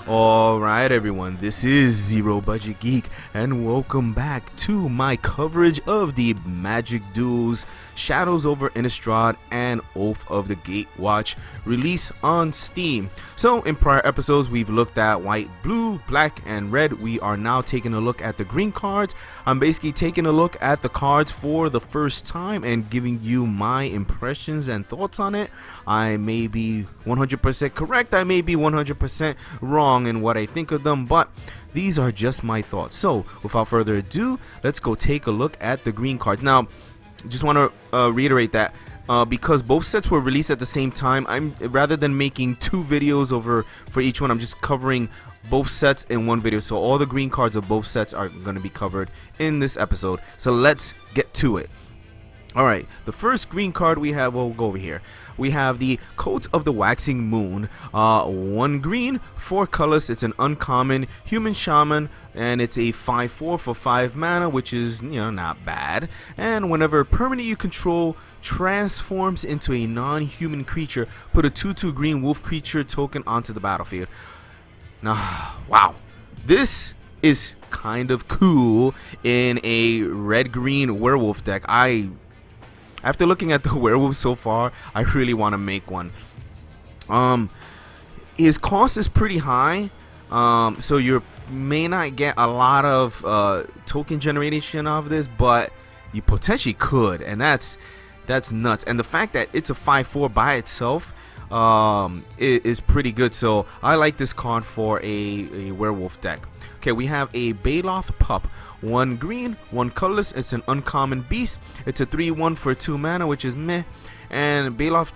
Alright everyone, this is Zero Budget Geek and welcome back to my coverage of the Magic Duels Shadows over Innistrad and Oath of the Gatewatch release on Steam. So in prior episodes we've looked at white, blue, black, and red. We are now taking a look at the green cards. I'm basically taking a look at the cards for the first time and giving you my impressions and thoughts on it. I may be 100% correct, I may be 100% wrong in what I think of them, but these are just my thoughts. So without further ado, let's go take a look at the green cards. Now just want to reiterate that because both sets were released at the same time, rather than making two videos for each one, I'm just covering both sets in one video. So all the green cards of both sets are going to be covered in this episode. So let's get to it. Alright, the first green card we have, we'll go over here. We have the Coat of the Waxing Moon. 1 green, 4 colors. It's an uncommon human shaman, and it's a 5/4 for 5 mana, which is, not bad. And whenever a permanent you control transforms into a non-human creature, put a 2/2 green wolf creature token onto the battlefield. Now, wow, this is kind of cool in a red-green werewolf deck. After looking at the werewolf so far, I really want to make one. His cost is pretty high, so you may not get a lot of token generation of this, but you potentially could, and that's nuts. And the fact that it's a 5/4 by itself is pretty good. So I like this card for a werewolf deck. Okay, we have a Baloth Pup. 1 green, 1 colorless. It's an uncommon beast. It's a 3/1 for 2 mana, which is meh. And Baloth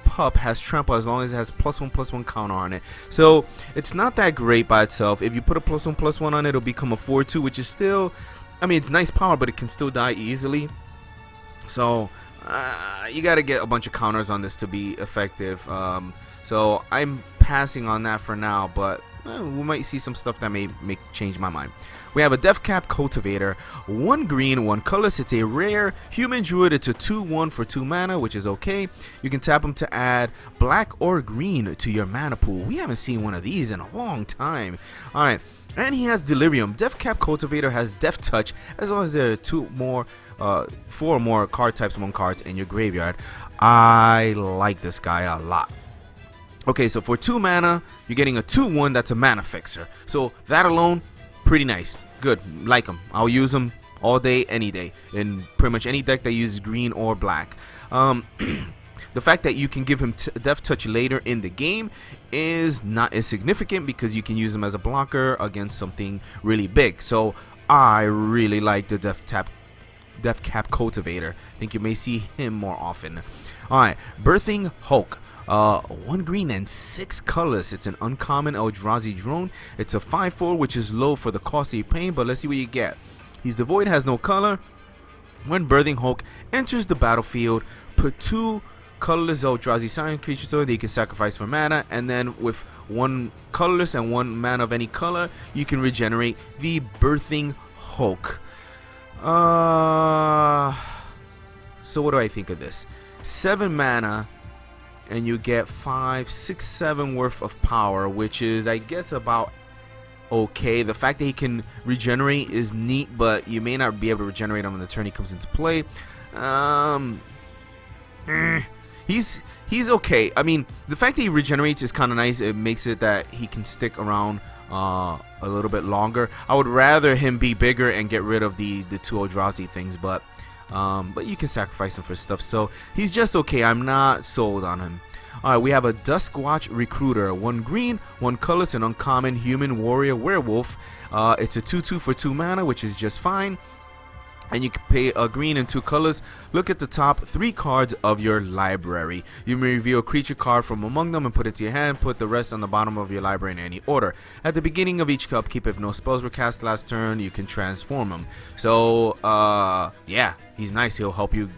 Pup has trample as long as it has +1/+1 counter on it. So it's not that great by itself. If you put a +1/+1 on it, it'll become a 4/2, which is still, it's nice power, but it can still die easily. So you gotta get a bunch of counters on this to be effective. So I'm passing on that for now, but we might see some stuff that may change my mind. We have a Deathcap Cultivator. 1 green, 1 colorless. It's a rare human druid. It's a 2/1 for 2 mana, which is okay. You can tap them to add black or green to your mana pool. We haven't seen one of these in a long time. Alright, and he has Delirium. Deathcap Cultivator has Death Touch as long as there are 4 or more card types, 1 cards in your graveyard. I like this guy a lot. Okay, so for 2 mana, you're getting a 2/1 that's a mana fixer. So that alone, pretty nice. Good, like him. I'll use him all day, any day, in pretty much any deck that uses green or black. The fact that you can give him Death Touch later in the game is not as significant because you can use him as a blocker against something really big. So I really like the Deathcap Cultivator. I think you may see him more often. Alright, Birthing Hulk. 1 green and 6 colors. It's an uncommon Eldrazi drone. It's a 5/4, which is low for the cost you're paying, but let's see what you get. He's devoid, has no color. When Birthing Hulk enters the battlefield, put 2 colorless Eldrazi silent creatures so that you can sacrifice for mana, and then with 1 colorless and 1 mana of any color, you can regenerate the Birthing Hulk. So what do I think of this? 7 mana, and you get 5, 6, 7 worth of power, which is, I guess, about okay. The fact that he can regenerate is neat, but you may not be able to regenerate him when the turn he comes into play. He's okay. The fact that he regenerates is kind of nice. It makes it that he can stick around a little bit longer. I would rather him be bigger and get rid of the 2 Eldrazi things, but you can sacrifice him for stuff, so he's just okay. I'm not sold on him. Alright, we have a Duskwatch Recruiter. 1 green, 1 colorless, an uncommon human warrior werewolf. It's a 2/2 for 2 mana, which is just fine. And you can pay a green and 2 colors. Look at the top 3 cards of your library. You may reveal a creature card from among them and put it to your hand. Put the rest on the bottom of your library in any order. At the beginning of each upkeep, if no spells were cast last turn, you can transform them. So, yeah, he's nice. He'll help you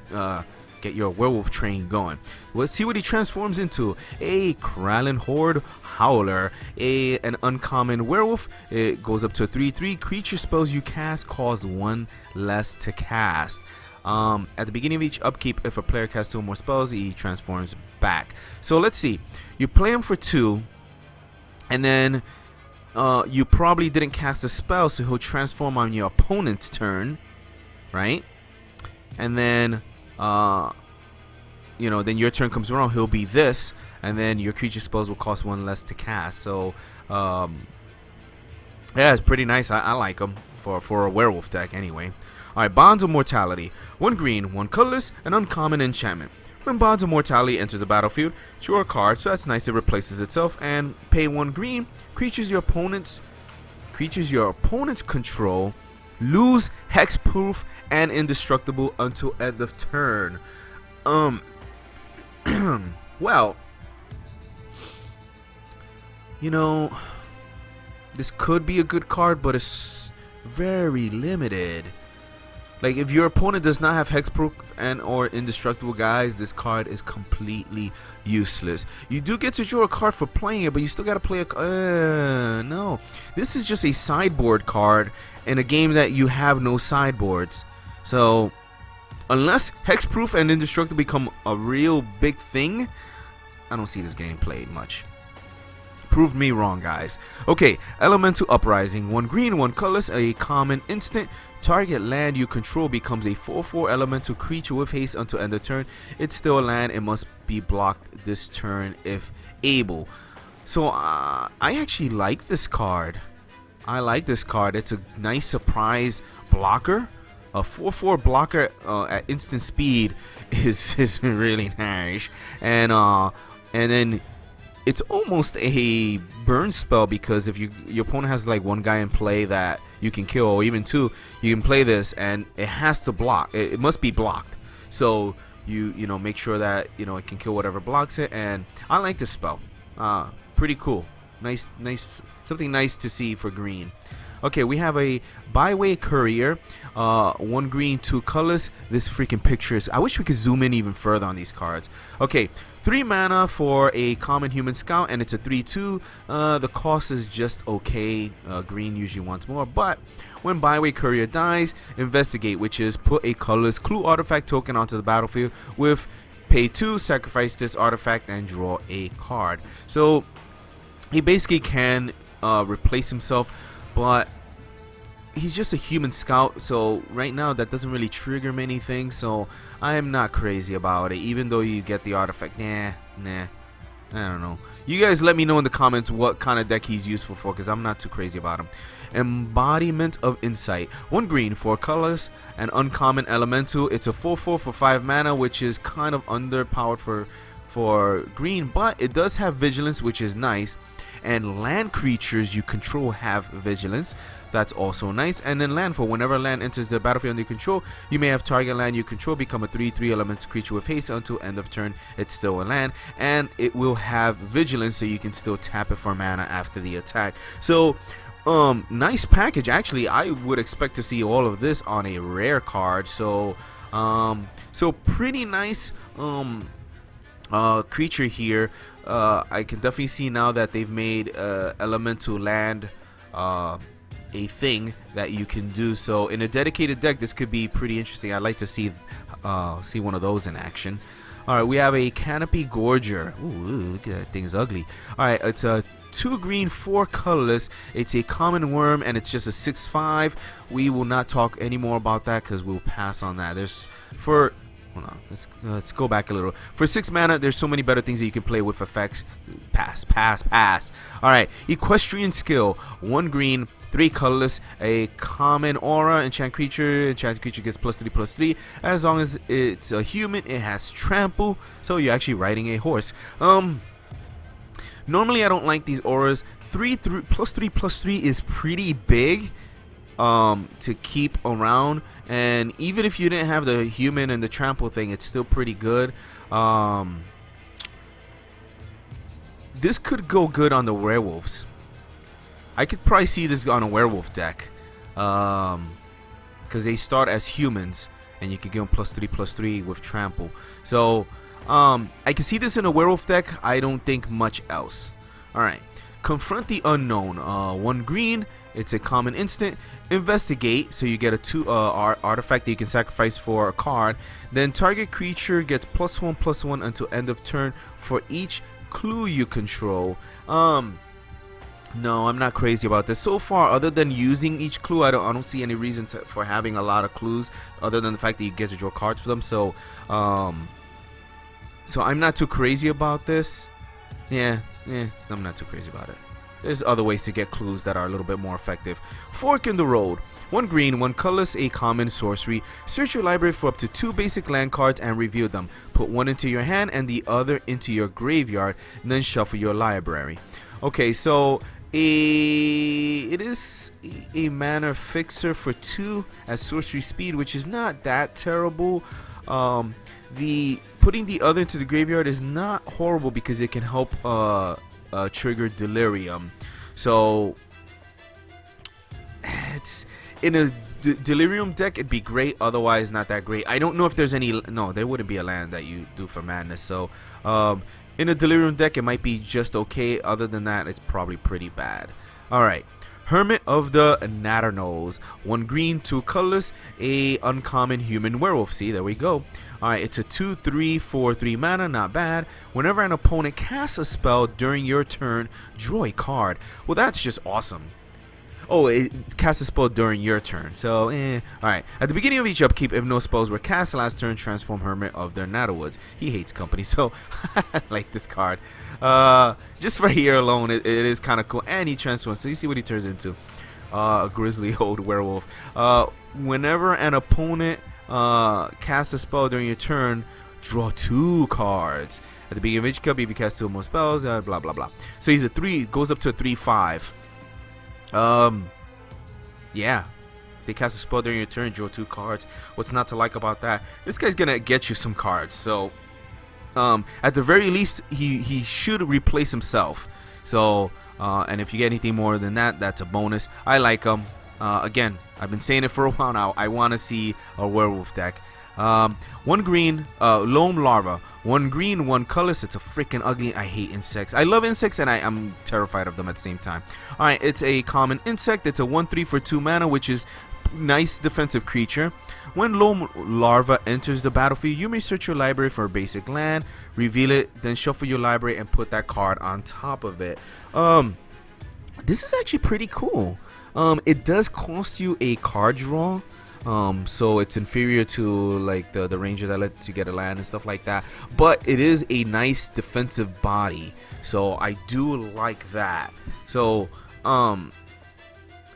get your werewolf train going. Let's see what he transforms into. A Kralin Horde Howler, an uncommon werewolf. It goes up to a 3/3. Creature spells you cast cost 1 less to cast. At the beginning of each upkeep, if a player casts 2 or more spells, he transforms back. So let's see. You play him for 2, and then you probably didn't cast a spell, so he'll transform on your opponent's turn, right? And then then your turn comes around, he'll be this, and then your creature spells will cost 1 less to cast. So yeah, it's pretty nice. I like them for a werewolf deck anyway. Alright, Bonds of Mortality. 1 green, 1 colorless, an uncommon enchantment. When Bonds of Mortality enters the battlefield, draw a card, so that's nice, it replaces itself, and pay 1 green. Creatures your opponents control lose hexproof and indestructible until end of turn. Well, this could be a good card, but it's very limited. Like, if your opponent does not have hexproof and or indestructible, guys, this card is completely useless. You do get to draw a card for playing it, but you still got to play no. This is just a sideboard card in a game that you have no sideboards. So, unless hexproof and indestructible become a real big thing, I don't see this game played much. Prove me wrong, guys. Okay, Elemental Uprising. 1 green, 1 colorless, a common instant. Target land you control becomes a 4/4 elemental creature with haste until end of turn. It's still a land. It must be blocked this turn if able. So I actually like this card. It's a nice surprise blocker. A 4/4 blocker at instant speed is really nice. And then it's almost a burn spell, because if your opponent has like 1 guy in play that you can kill, or even 2, you can play this and it has to block. It must be blocked. So you make sure that it can kill whatever blocks it. And I like this spell. Pretty cool. Nice, something nice to see for green. Okay, we have a Byway Courier. 1 green, 2 colors. This freaking picture is... I wish we could zoom in even further on these cards. Okay, 3 mana for a common human scout, and it's a 3/2. The cost is just okay. Green usually wants more, but when Byway Courier dies, investigate, which is put a colorless clue artifact token onto the battlefield with pay 2, sacrifice this artifact, and draw a card. So he basically can replace himself, but he's just a human scout, so right now that doesn't really trigger many things, so I am not crazy about it, even though you get the artifact. Nah, I don't know. You guys let me know in the comments what kind of deck he's useful for, because I'm not too crazy about him. Embodiment of Insight. 1 green, 4 colors, an uncommon elemental. It's a 4/4 for 5 mana, which is kind of underpowered for green, but it does have vigilance, which is nice. And land creatures you control have vigilance. That's also nice. And then landfall. Whenever land enters the battlefield under your control, you may have target land you control become a 3/3 elemental creature with haste until end of turn. It's still a land, and it will have vigilance, so you can still tap it for mana after the attack. So nice package. Actually, I would expect to see all of this on a rare card. So pretty nice creature here. I can definitely see now that they've made elemental land a thing that you can do. So in a dedicated deck, this could be pretty interesting. I'd like to see one of those in action. Alright, we have a Canopy Gorger. Ooh, look at that thing's ugly. Alright, it's a 2 green, 4 colorless. It's a common worm, and it's just a 6/5. We will not talk any more about that because we'll pass on that. Hold on, let's go back a little. For 6 mana, there's so many better things that you can play with effects. Pass. Alright, Equestrian Skill. 1 green, 3 colorless, a common aura, enchanted creature gets +3/+3. As long as it's a human, it has trample, so you're actually riding a horse. Normally I don't like these auras. +3/+3 is pretty big to keep around, and even if you didn't have the human and the trample thing, it's still pretty good. This could go good on the werewolves. I could probably see this on a werewolf deck, because they start as humans and you can give them +3/+3 with trample. So I can see this in a werewolf deck. I don't think much else. Alright, Confront the Unknown. 1 green, it's a common instant. Investigate, so you get a 2 artifact that you can sacrifice for a card. Then target creature gets +1/+1 until end of turn for each clue you control. No, I'm not crazy about this so far. Other than using each clue, I don't see any reason for having a lot of clues, other than the fact that you get to draw cards for them. So I'm not too crazy about this. Yeah, I'm not too crazy about it. There's other ways to get clues that are a little bit more effective. Fork in the road. 1 green, 1 colorless, a common sorcery. Search your library for up to 2 basic land cards and reveal them. Put one into your hand and the other into your graveyard, and then shuffle your library. Okay, so it is a mana fixer for 2 at sorcery speed, which is not that terrible. The putting the other into the graveyard is not horrible because it can help trigger delirium. So it's in a delirium deck, it'd be great. Otherwise, not that great. I don't know if there's any. No, there wouldn't be a land that you do for madness. So in a delirium deck, it might be just okay. Other than that, it's probably pretty bad. All right. Hermit of the Natternose. 1 green, 2 colorless, a uncommon human werewolf. See, there we go. Alright, it's a 2/3 for 3 mana, not bad. Whenever an opponent casts a spell during your turn, draw a card. Well, that's just awesome. Oh, it casts a spell during your turn. So, Alright. At the beginning of each upkeep, if no spells were cast last turn, transform Hermit of the Natterwoods. He hates company, so I like this card. Just right here alone, it is kind of cool. And he transforms. So you see what he turns into. A grizzly old werewolf. Whenever an opponent casts a spell during your turn, draw 2 cards. At the beginning of each cup, if you cast 2 or more spells, blah blah blah. So he's a 3, goes up to a 3/5. Yeah. If they cast a spell during your turn, draw 2 cards. What's not to like about that? This guy's gonna get you some cards. So at the very least, he should replace himself. So and if you get anything more than that, that's a bonus. I like him. Again, I've been saying it for a while now. I want to see a werewolf deck. 1 green, loam larva. 1 green, 1 colorless. It's a freaking ugly. I hate insects. I love insects and I'm terrified of them at the same time. Alright, it's a common insect. It's a 1/3 for 2 mana, which is nice defensive creature. When loam larva enters the battlefield, you may search your library for a basic land, reveal it, then shuffle your library and put that card on top of it. This is actually pretty cool. It does cost you a card draw. So it's inferior to like the ranger that lets you get a land and stuff like that, but it is a nice defensive body, so I do like that. So I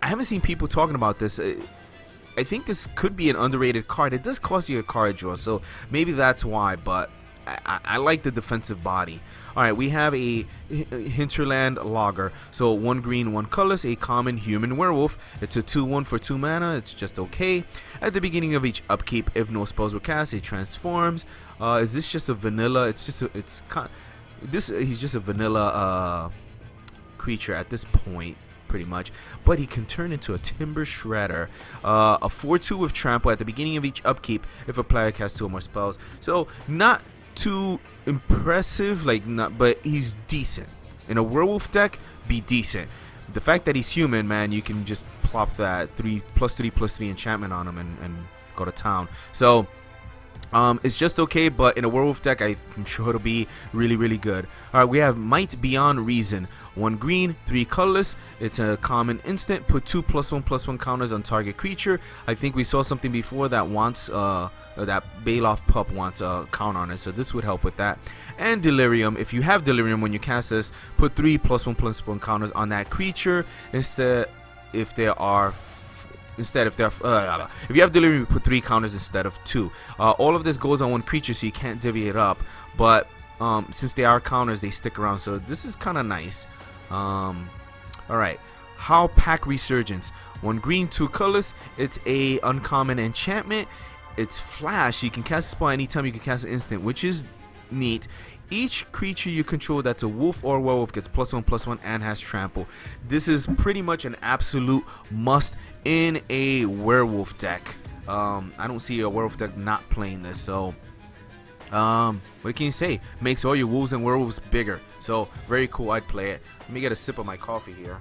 haven't seen people talking about this. I think this could be an underrated card. It does cost you a card draw, so maybe that's why, but I like the defensive body. Alright, we have a hinterland logger. So 1 green, 1 colorless, a common human werewolf. It's a 2/1 for 2 mana. It's just okay. At the beginning of each upkeep, if no spells were cast, it transforms. Is this just a vanilla? He's just a vanilla creature at this point, pretty much, but he can turn into a timber shredder. A 4/2 with trample. At the beginning of each upkeep, if a player casts 2 or more spells. So not too impressive, but he's decent. In a werewolf deck, be decent. The fact that he's human, man, you can just plop that 3/3/3 enchantment on him and go to town. So it's just okay, but in a werewolf deck, I'm sure it'll be really, really good. Alright, we have Might Beyond Reason. 1 green, 3 colorless. It's a common instant. Put 2 +1/+1 counters on target creature. I think we saw something before that wants that Bailoff pup wants a count on it, so this would help with that. And Delirium. If you have Delirium when you cast this, put 3 +1/+1 counters on that creature. If you have Delirium, you put 3 counters instead of 2. All of this goes on 1 creature, so you can't divvy it up. But since they are counters, they stick around. So this is kind of nice. Alright. How Pack Resurgence. 1 green, 2 colors. It's a uncommon enchantment. It's flash. You can cast a spell anytime you can cast an instant, which is neat. Each creature you control that's a wolf or werewolf gets +1/+1 and has trample. This is pretty much an absolute must in a werewolf deck. I don't see a werewolf deck not playing this. So what can you say? Makes all your wolves and werewolves bigger. So very cool. I'd play it. Let me get a sip of my coffee here.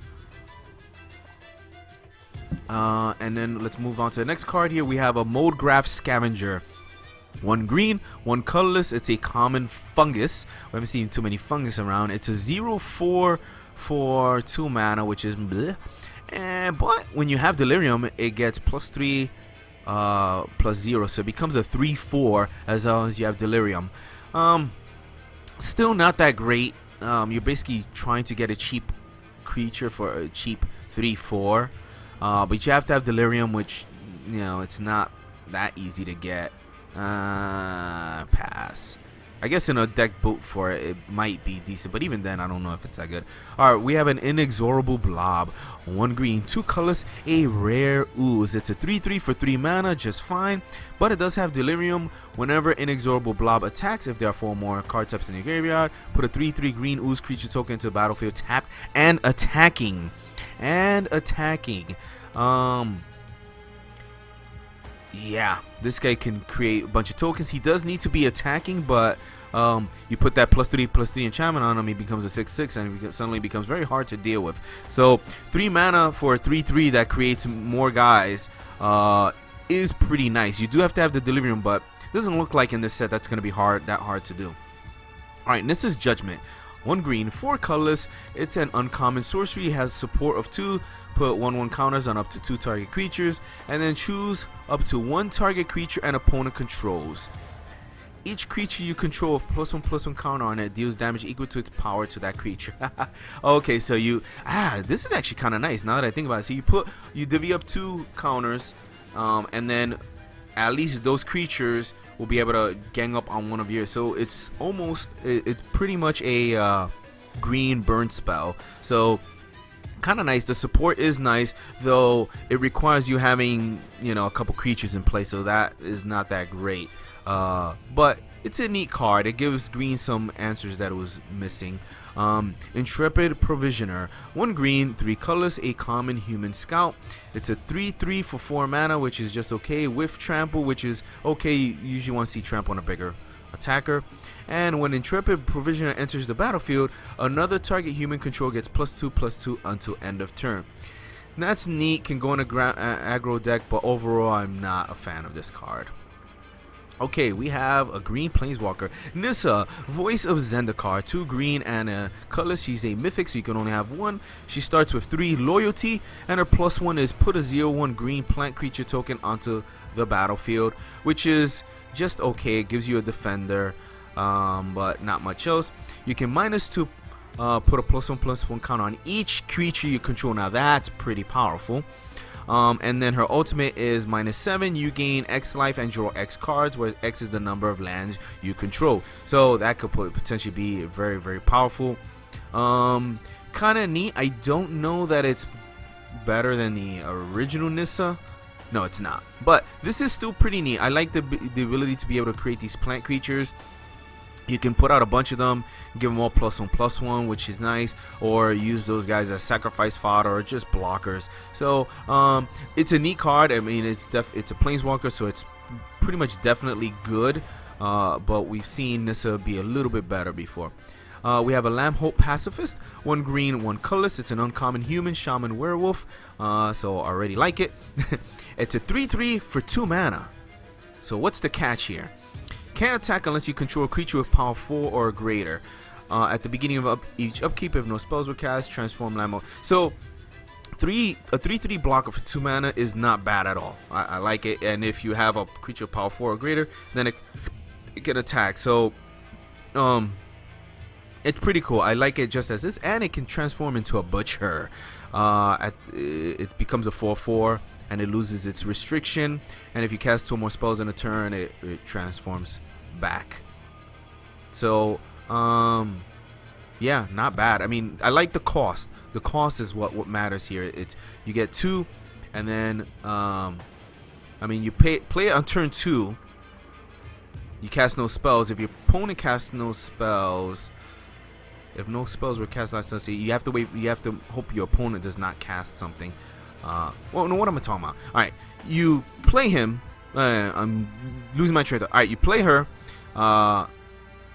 And then let's move on to the next card here. We have a Mold Graph Scavenger. 1 green, 1 colorless. It's a common fungus. We haven't seen too many fungus around. It's a 0/4 for 2 mana, which is bleh. But when you have Delirium, it gets +3 +0, so it becomes a 3/4 as long as you have Delirium. Still not that great. You're basically trying to get a cheap creature for a cheap 3/4, but you have to have Delirium, which, you know, it's not that easy to get. Pass. I guess in a deck built for it, it might be decent, but even then, I don't know if it's that good. Alright, we have an Inexorable Blob. 1 green, 2 colors, a rare ooze. It's a 3/3 for 3 mana, just fine, but it does have Delirium. Whenever Inexorable Blob attacks, if there are 4 or more card types in your graveyard, put a 3/3 green ooze creature token into the battlefield tapped and attacking. Yeah, this guy can create a bunch of tokens. He does need to be attacking, but you put that +3/+3 enchantment on him, he becomes a 6/6, and it suddenly becomes very hard to deal with. So 3 mana for a 3/3 that creates more guys is pretty nice. You do have to have the Delirium, but it doesn't look like in this set that's going to be that hard to do. Alright, this is Judgment. 1 green, 4 colors. It's an uncommon sorcery. It has support of 2. Put 1/1 counters on up to 2 target creatures, and then choose up to 1 target creature an opponent controls. Each creature you control with +1/+1 counter on it deals damage equal to its power to that creature. Okay, so this is actually kind of nice now that I think about it. So you divvy up 2 counters, and then at least those creatures will be able to gang up on one of yours. So it's pretty much a green burn spell. So kind of nice. The support is nice, though it requires you having, you know, a couple creatures in play, so that is not that great. But it's a neat card. It gives green some answers that it was missing. Intrepid Provisioner. 1 green, 3 colors, a common human scout. It's a 3/3 for 4 mana, which is just okay, with trample, which is okay. You usually want to see trample on a bigger attacker. And when Intrepid Provisioner enters the battlefield, another target human control gets +2/+2 until end of turn. And that's neat, can go in a aggro deck, but overall I'm not a fan of this card. Okay, we have a green planeswalker, Nissa, Voice of Zendikar. 2 green and a colorless. She's a mythic, so you can only have 1. She starts with 3 loyalty, and her +1 is put a 0/1 green plant creature token onto the battlefield, which is just okay. It gives you a defender, but not much else. You can -2 put a +1/+1 counter on each creature you control. Now that's pretty powerful. And then her ultimate is -7. You gain X life and draw X cards, where X is the number of lands you control. So that could potentially be very, very powerful. Kind of neat. I don't know that it's better than the original Nissa. No, it's not. But this is still pretty neat. I like the ability to be able to create these plant creatures. You can put out a bunch of them, give them all +1/+1, which is nice, or use those guys as sacrifice fodder or just blockers. So it's a neat card. I mean, it's a planeswalker, so it's pretty much definitely good. But we've seen Nissa be a little bit better before. We have a Lambholt Pacifist, 1 green, 1 colorless. It's an uncommon human, shaman, werewolf. So I already like it. It's a 3/3 for 2 mana. So what's the catch here? Can't attack unless you control a creature with power 4 or greater. At the beginning of each upkeep, if no spells were cast, transform Lambholt. So a 3/3 blocker for 2 mana is not bad at all. I like it. And if you have a creature with power 4 or greater, then it can attack. So it's pretty cool. I like it just as this, and it can transform into a butcher. It becomes a 4/4. And it loses its restriction, and if you cast 2 more spells in a turn, it transforms back. So yeah, not bad. I mean, I like the cost. The cost is what matters here. It's you get 2, and then I mean, you play it on turn 2. You cast no spells. If your opponent casts no spells, if no spells were cast last turn, so you have to wait. You have to hope your opponent does not cast something. Well, no, what am I talking about? Alright, you play him. I'm losing my train. Alright, you play her,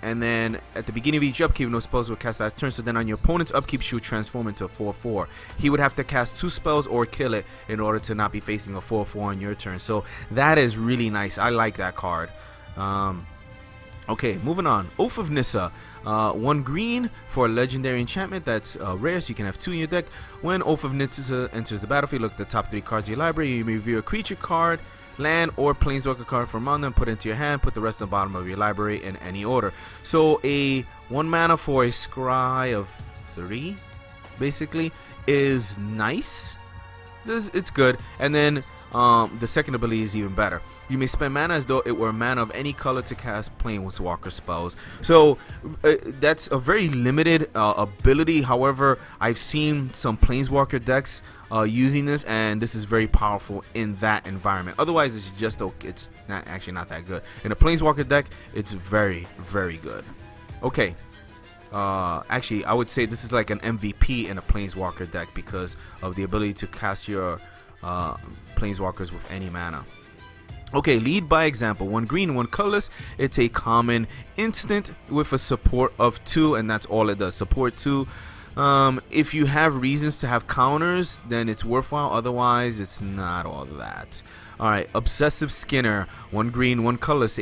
and then at the beginning of each upkeep, no spells were cast last turn. So then on your opponent's upkeep, she would transform into a 4/4. He would have to cast 2 spells or kill it in order to not be facing a 4/4 on your turn. So that is really nice. I like that card. Okay, moving on. Oath of Nissa. 1 green for a legendary enchantment that's rare, so you can have 2 in your deck. When Oath of Nissa enters the battlefield, look at the top 3 cards of your library. You may review a creature card, land, or planeswalker card from among them, put it into your hand, put the rest at the bottom of your library in any order. So a 1 mana for a scry of 3, basically, is nice. It's good. And then the second ability is even better. You may spend mana as though it were mana of any color to cast planeswalker spells. So that's a very limited ability. However, I've seen some planeswalker decks using this, and this is very powerful in that environment. Otherwise, it's just okay. It's not that good. In a planeswalker deck, it's very, very good. Okay. Actually, I would say this is like an MVP in a planeswalker deck because of the ability to cast your planeswalkers with any mana. Okay, lead by example. 1 green, 1 colorless. It's a common instant with a support of 2, and that's all it does. Support 2. If you have reasons to have counters, then it's worthwhile. Otherwise, it's not all that. Alright, Obsessive Skinner. 1 green, 1 colorless.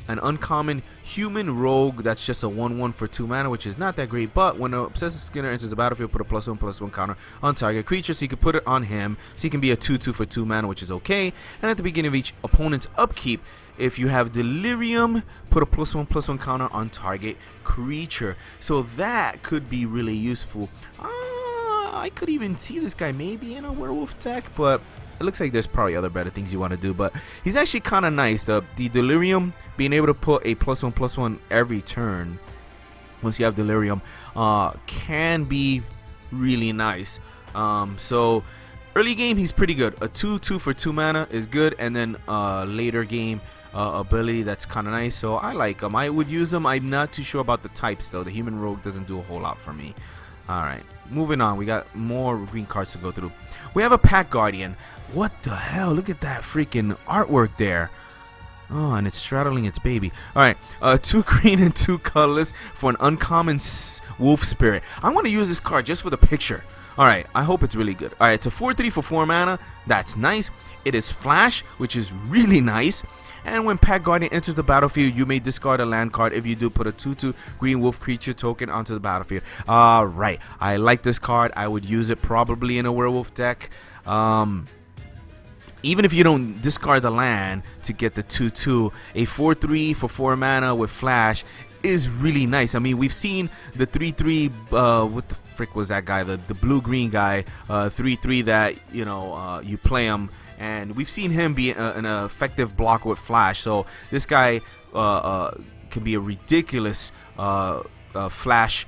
An uncommon human rogue that's just a 1/1 for 2 mana, which is not that great. But when an Obsessive Skinner enters the battlefield, put a +1/+1 counter on target creature, so you can put it on him. So he can be a 2/2 for 2 mana, which is okay. And at the beginning of each opponent's upkeep, if you have Delirium, put a +1/+1 counter on target creature. So that could be really useful. I could even see this guy maybe in a werewolf deck, but it looks like there's probably other better things you want to do, but he's actually kind of nice. The Delirium, being able to put a +1/+1 every turn once you have Delirium, can be really nice. So early game, he's pretty good. A 2/2 for 2 mana is good, and then later game ability that's kind of nice. So I like him. I would use him. I'm not too sure about the types though. The human rogue doesn't do a whole lot for me. Alright, moving on. We got more green cards to go through. We have a Pack Guardian. What the hell? Look at that freaking artwork there. Oh, and it's straddling its baby. Alright, 2 green and 2 colorless for an uncommon wolf spirit. I want to use this card just for the picture. Alright, I hope it's really good. Alright, it's a 4/3 for 4 mana. That's nice. It is flash, which is really nice. And when Pack Guardian enters the battlefield, you may discard a land card. If you do, put a 2/2 green wolf creature token onto the battlefield. Alright, I like this card. I would use it probably in a werewolf deck. Even if you don't discard the land to get the 2/2, a 4/3 for 4 mana with flash is really nice. I mean, we've seen the 3/3, what the frick was that guy? The blue-green guy, 3/3 that, you know, you play him. And we've seen him be an effective block with flash. So this guy can be a ridiculous flash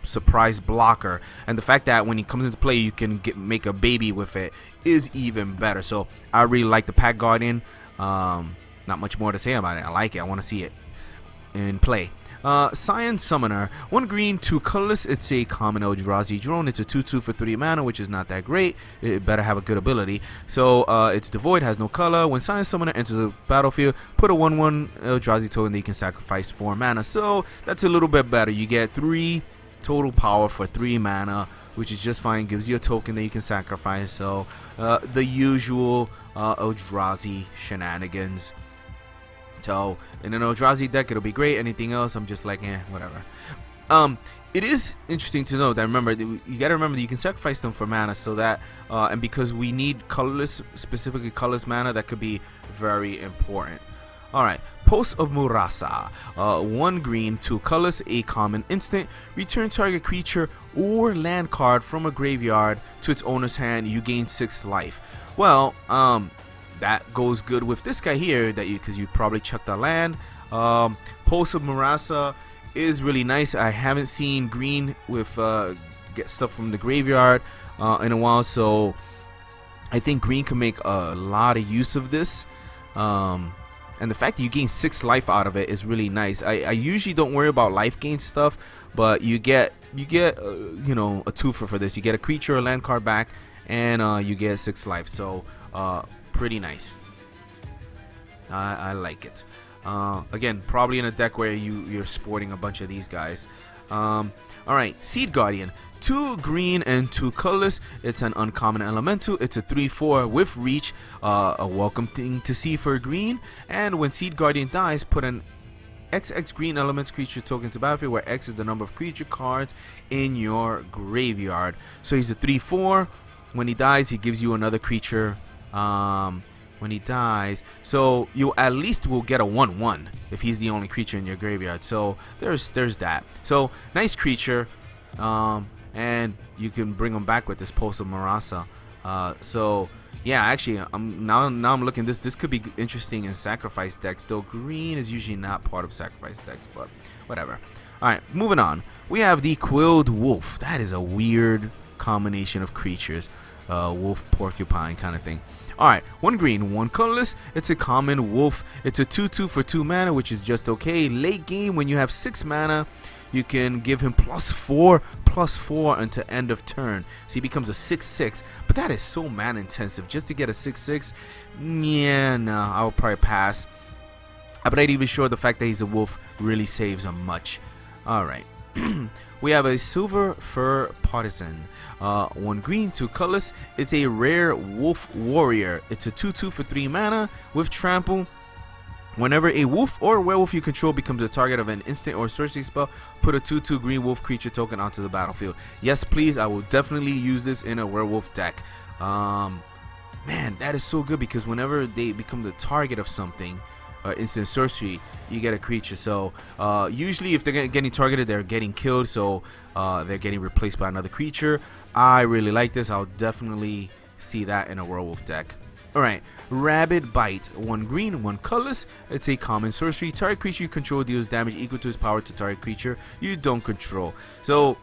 surprise blocker. And the fact that when he comes into play, you can make a baby with it is even better. So I really like the Pack Guardian. Not much more to say about it. I like it. I want to see it in play. Scion Summoner. 1 green, 2 colorless. It's a common Eldrazi drone. It's a 2/2 for 3 mana, which is not that great. It better have a good ability. So it's devoid, has no color. When Scion Summoner enters the battlefield, put a 1/1 Eldrazi token that you can sacrifice 4 mana. So that's a little bit better. You get 3 total power for 3 mana, which is just fine. Gives you a token that you can sacrifice. So the usual Eldrazi shenanigans. So in an Eldrazi deck, it'll be great. Anything else, I'm just like, whatever. It is interesting to know that, remember, you gotta remember that you can sacrifice them for mana, so that and because we need colorless, specifically colorless mana, that could be very important. Alright, Post of Murasa. 1 green, 2 colorless, a common instant. Return target creature or land card from a graveyard to its owner's hand. You gain 6 life. Well, that goes good with this guy here, that because you probably chucked the land. Post of Murasa is really nice. I haven't seen green with get stuff from the graveyard in a while, so I think green can make a lot of use of this. And the fact that you gain 6 life out of it is really nice. I usually don't worry about life gain stuff, but you get you know, a twofer for this. You get a creature or land card back, and you get 6 life. So pretty nice. I like it. Again, probably in a deck where you're sporting a bunch of these guys. Alright, Seed Guardian. 2 green and 2 colorless. It's an uncommon elemental. It's a 3/4 with reach. A welcome thing to see for green. And when Seed Guardian dies, put an XX green element creature token to battlefield, where X is the number of creature cards in your graveyard. So he's a 3/4. When he dies, he gives you another creature. When he dies, so you at least will get a 1/1 if he's the only creature in your graveyard. So there's that. So nice creature, and you can bring him back with this Pulse of Marasa. So yeah, actually, now I'm looking. This could be interesting in sacrifice decks, though green is usually not part of sacrifice decks, but whatever. All right, moving on. We have the Quilled Wolf. That is a weird combination of creatures. Wolf porcupine kind of thing. Alright, 1 green, 1 colorless. It's a common wolf. It's a 2/2 for 2 mana, which is just okay. Late game, when you have 6 mana, you can give him +4/+4 until end of turn. So he becomes a 6/6. But that is so mana intensive. Just to get a 6/6, yeah, no, I would probably pass. I'm not even sure the fact that he's a wolf really saves him much. Alright. We have a Silver Fur Partisan. 1 green, 2 colorless. It's a rare wolf warrior. It's a 2/2 for 3 mana with trample. Whenever a wolf or werewolf you control becomes the target of an instant or sorcery spell, put a 2/2 green wolf creature token onto the battlefield. Yes, please. I will definitely use this in a werewolf deck. Man, that is so good because whenever they become the target of something, instant sorcery, you get a creature. So usually if they're getting targeted, they're getting killed, so they're getting replaced by another creature. I really like this. I'll definitely see that in a werewolf deck. Alright, Rabid Bite. 1 green, 1 colorless. It's a common sorcery. Target creature you control deals damage equal to its power to target creature you don't control. So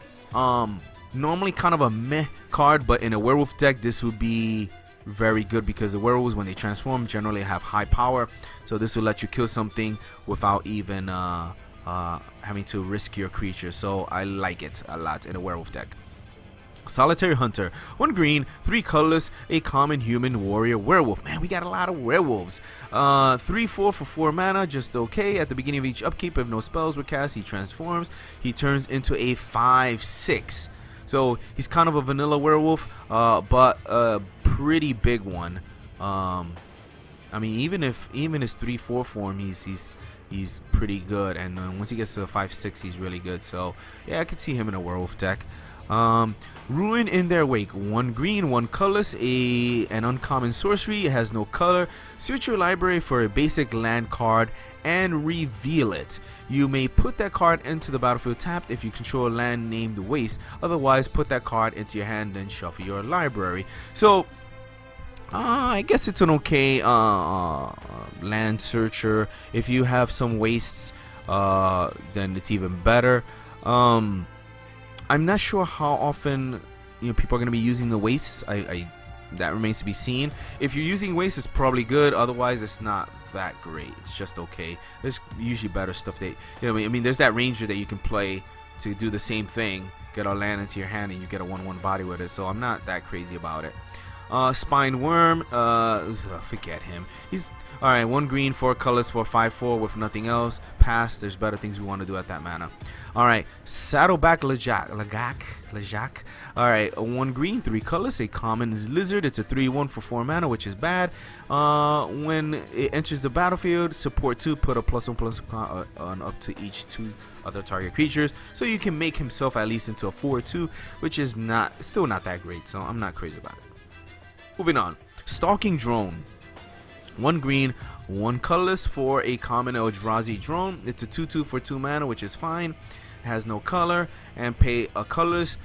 normally kind of a meh card, but in a werewolf deck this would be very good because the werewolves, when they transform, generally have high power. So this will let you kill something without even having to risk your creature. So I like it a lot in a werewolf deck. Solitary Hunter. 1 green, 3 colorless, a common human warrior werewolf. Man, we got a lot of werewolves. 3/4 for 4 mana, just okay. At the beginning of each upkeep, if no spells were cast, he transforms. He turns into a 5/6. So he's kind of a vanilla werewolf, but a pretty big one. I mean, even his 3/4 form, he's pretty good, and once he gets to a 5/6, he's really good. So yeah, I could see him in a werewolf deck. Ruin in Their Wake. 1 green, 1 colorless, an uncommon sorcery. It has no color. Search your library for a basic land card and reveal it. You may put that card into the battlefield tapped if you control a land named Waste. Otherwise, put that card into your hand and shuffle your library. So I guess it's an okay land searcher. If you have some wastes, then it's even better. I'm not sure how often people are going to be using the wastes. That remains to be seen. If you're using wastes, it's probably good. Otherwise, it's not that great. It's just okay. There's usually better stuff that I mean, there's that ranger that you can play to do the same thing. Get a land into your hand and you get a 1/1 body with it. So I'm not that crazy about it. Spine Worm, forget him. He's alright. 1 green, 4 colors for 5/4 with nothing else. Pass. There's better things we want to do at that mana. Alright, Saddleback Lejak. Alright, 1 green, 3 colors, a common lizard. It's a 3/1 for 4 mana, which is bad. When it enters the battlefield, support 2, put a +1/+1 on up to each 2 other target creatures. So you can make himself at least into a 4/2, which is still not that great. So I'm not crazy about it. Moving on, Stalking Drone. 1 green, 1 colorless for a common Eldrazi drone. It's a 2/2 for 2 mana, which is fine. It has no color, and pay a colorless.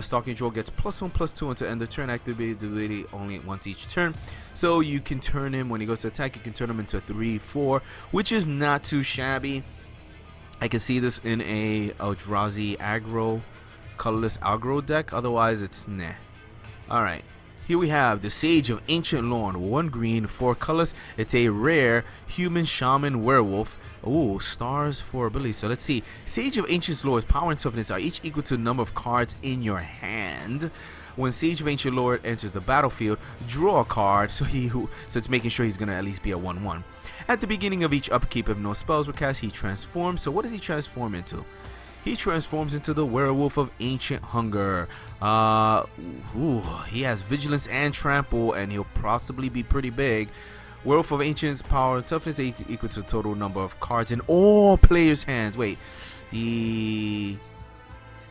Stalking Drone gets +1/+2 until end of turn. Activate the ability only once each turn. So you can turn him, when he goes to attack, you can turn him into a 3/4, which is not too shabby. I can see this in a Eldrazi aggro, colorless aggro deck. Otherwise, it's nah. Alright. Here we have the Sage of Ancient Lore. 1 green, 4 colors. It's a rare human shaman werewolf. Ooh, stars for abilities. So let's see. Sage of Ancient Lore's power and toughness are each equal to the number of cards in your hand. When Sage of Ancient Lore enters the battlefield, draw a card. So it's making sure he's gonna at least be a 1/1. At the beginning of each upkeep, if no spells were cast, he transforms. So what does he transform into? he transforms into the Werewolf of Ancient Hunger. He has Vigilance and Trample, and he'll possibly be pretty big. Werewolf of Ancient's power and toughness equal to the total number of cards in all players' hands. Wait,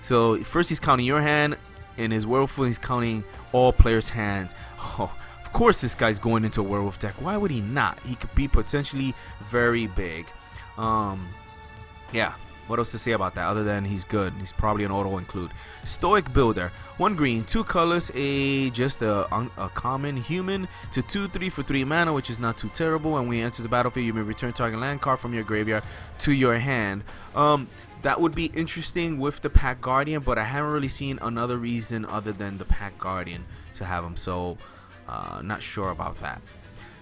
so first he's counting your hand. In his Werewolf, he's counting all players' hands. Oh, of course this guy's going into a Werewolf deck. Why would he not? He could be potentially very big. Yeah. What else to say about that other than he's good? He's probably an auto include. Stoic Builder. 1 green, 2 colors, just a common human to 2/3 for 3 mana, which is not too terrible. And when he enters the battlefield, you may return target land card from your graveyard to your hand. That would be interesting with the Pack Guardian, but I haven't really seen another reason other than the Pack Guardian to have him, so not sure about that.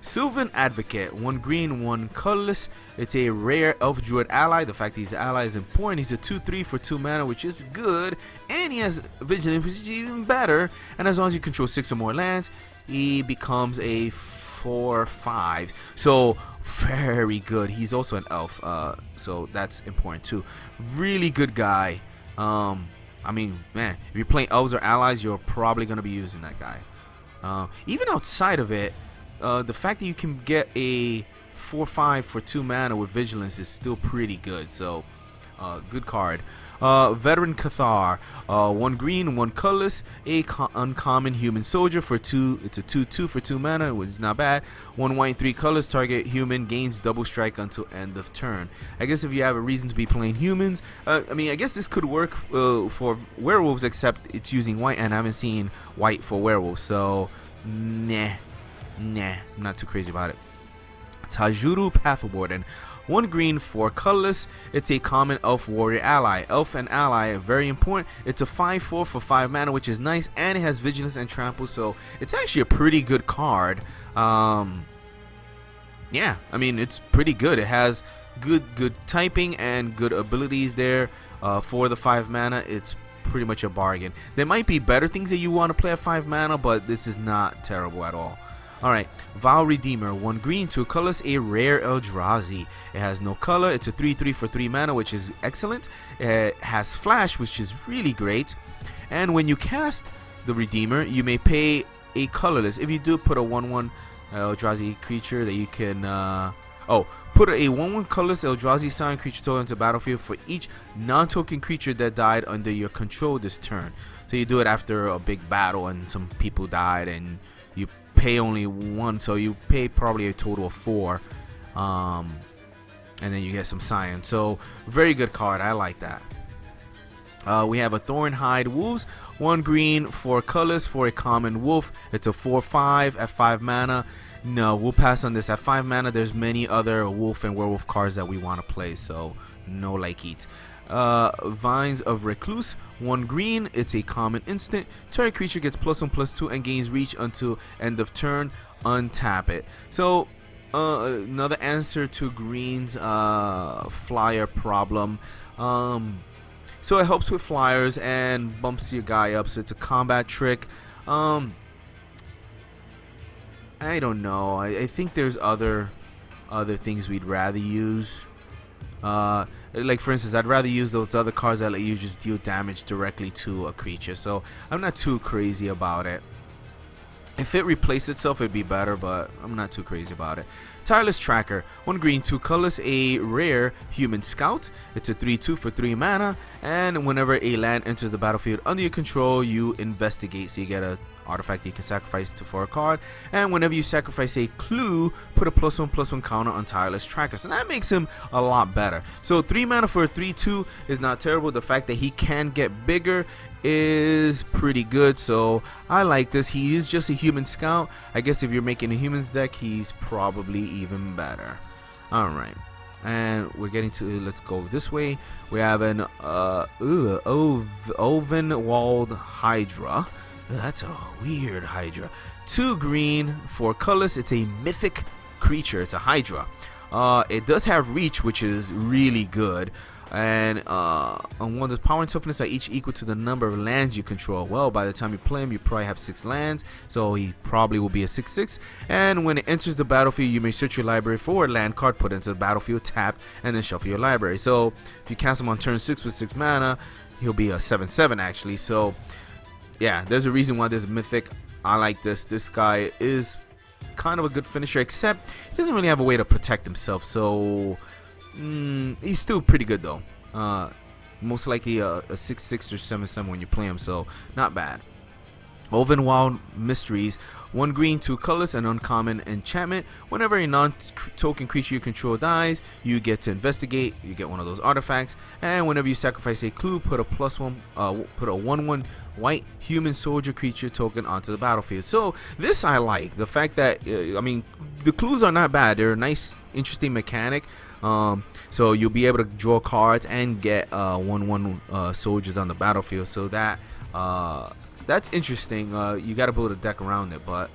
Sylvan Advocate, 1 green, 1 colorless. It's a rare Elf Druid ally. The fact he's an ally is important. He's a 2/3 for 2 mana, which is good, and he has Vigilance, which is even better. And as long as you control 6 or more lands, he becomes a 4/5. So very good. He's also an elf, so that's important too. Really good guy. I mean, man, if you're playing elves or allies, you're probably gonna be using that guy. Even outside of it, the fact that you can get a 4/5 for 2 mana with Vigilance is still pretty good. So, good card. Veteran Cathar, 1 green, 1 colorless, uncommon human soldier for 2. It's a 2/2 for 2 mana, which is not bad. 1 white, 3 colors. Target human gains double strike until end of turn. I guess if you have a reason to be playing humans, I mean, I guess this could work for werewolves, except it's using white, and I haven't seen white for werewolves. So, nah, I'm not too crazy about it. Tajuru Pathwarden, 1 green, 4 colorless. It's a common elf warrior ally. Elf and ally, very important. It's a 5/4 for 5 mana, which is nice, and it has Vigilance and Trample, so it's actually a pretty good card. Yeah, I mean, it's pretty good. It has good typing and good abilities there. For the 5 mana, it's pretty much a bargain. There might be better things that you want to play at 5 mana, but this is not terrible at all. Alright, Vow Redeemer, 1 green, 2 colors, a rare Eldrazi. It has no color. It's a 3/3 for 3 mana, which is excellent. It has Flash, which is really great. And when you cast the Redeemer, you may pay a colorless. If you do, put a 1/1 Eldrazi creature that you can... put a 1/1 colorless Eldrazi sign creature total into battlefield for each non-token creature that died under your control this turn. So you do it after a big battle and some people died, and you pay only 1, so you pay probably a total of 4, and then you get some science. So very good card. I like that. We have a Thornhide Wolves, 1 green, 4 colors for a common wolf. It's a 4/5 at 5 mana. No, we'll pass on this. At 5 mana, there's many other wolf and werewolf cards that we want to play, so no like it. Vines of Recluse, 1 green. It's a common instant. Target creature gets +1/+2 and gains reach until end of turn. Untap it. So another answer to Green's flyer problem. So it helps with flyers and bumps your guy up. So it's a combat trick. I don't know. I think there's other things we'd rather use. Like for instance, I'd rather use those other cards that let you just deal damage directly to a creature. So I'm not too crazy about it. If it replaced itself, it'd be better, but I'm not too crazy about it. Tireless Tracker, 1 green, 2 colors, a rare human scout. It's a 3/2 for 3 mana, and whenever a land enters the battlefield under your control, you investigate. So you get a artifact you can sacrifice for a card, and whenever you sacrifice a clue, put a +1/+1 counter on Tireless Tracker. So that makes him a lot better. So 3 mana for a 3/2 is not terrible. The fact that he can get bigger is pretty good, so I like this. He is just a human scout. I guess if you're making a humans deck, he's probably even better. Alright, and we're getting to, let's go this way. We have an Ovenwald Hydra. That's a weird Hydra. 2 green, 4 colors. It's a mythic creature. It's a Hydra. It does have reach, which is really good. And on one, there's power and toughness are each equal to the number of lands you control. Well, by the time you play him, you probably have 6 lands, so he probably will be a 6/6. And when it enters the battlefield, you may search your library for a land card, put it into the battlefield, tap, and then shuffle your library. So if you cast him on turn 6 with 6 mana, he'll be a 7/7 actually. So yeah, there's a reason why this is mythic. I like this. This guy is kind of a good finisher, except he doesn't really have a way to protect himself. So he's still pretty good though. Most likely a 6/6 or 7/7 when you play him, so not bad. Oven Wild Mysteries, 1 green, 2 colors, an uncommon enchantment. Whenever a non-token creature you control dies, you get to investigate. You get one of those artifacts, and whenever you sacrifice a clue, put a put a 1/1 white human soldier creature token onto the battlefield. So this I like, the fact that I mean, the clues are not bad. They're a nice, interesting mechanic. So you'll be able to draw cards and get 1/1 soldiers on the battlefield. So that's interesting. You got to build a deck around it, but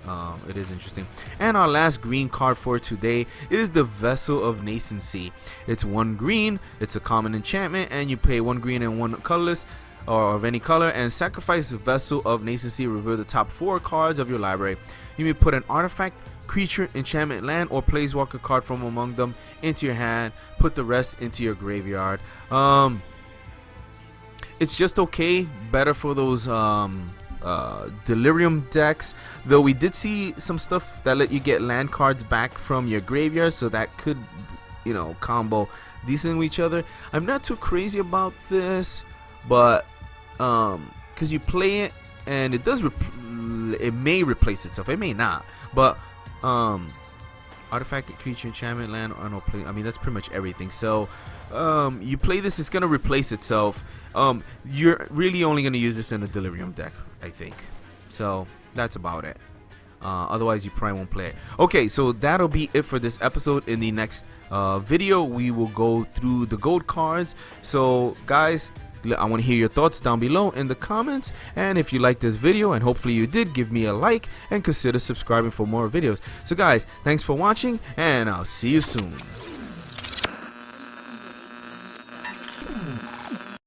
it is interesting. And our last green card for today is the Vessel of Nascency. It's 1 green, it's a common enchantment, and you pay 1 green and 1 colorless or of any color, and sacrifice the Vessel of Nascency. Reveal the top 4 cards of your library. You may put an artifact, creature, enchantment, land, or planeswalker card from among them into your hand. Put the rest into your graveyard. It's just okay, better for those Delirium decks, though we did see some stuff that let you get land cards back from your graveyard, so that could, you know, combo decent with each other. I'm not too crazy about this, but because you play it and it does it may replace itself, it may not, but artifact, creature, enchantment, land, or no play. I mean, that's pretty much everything. So you play this, it's gonna replace itself. You're really only gonna use this in a Delirium deck, I think. So that's about it. Otherwise you probably won't play it. Okay, so that'll be it for this episode. In the next video we will go through the gold cards. So guys, I want to hear your thoughts down below in the comments, and if you like this video, and hopefully you did, give me a like and consider subscribing for more videos. So guys, thanks for watching, and I'll see you soon.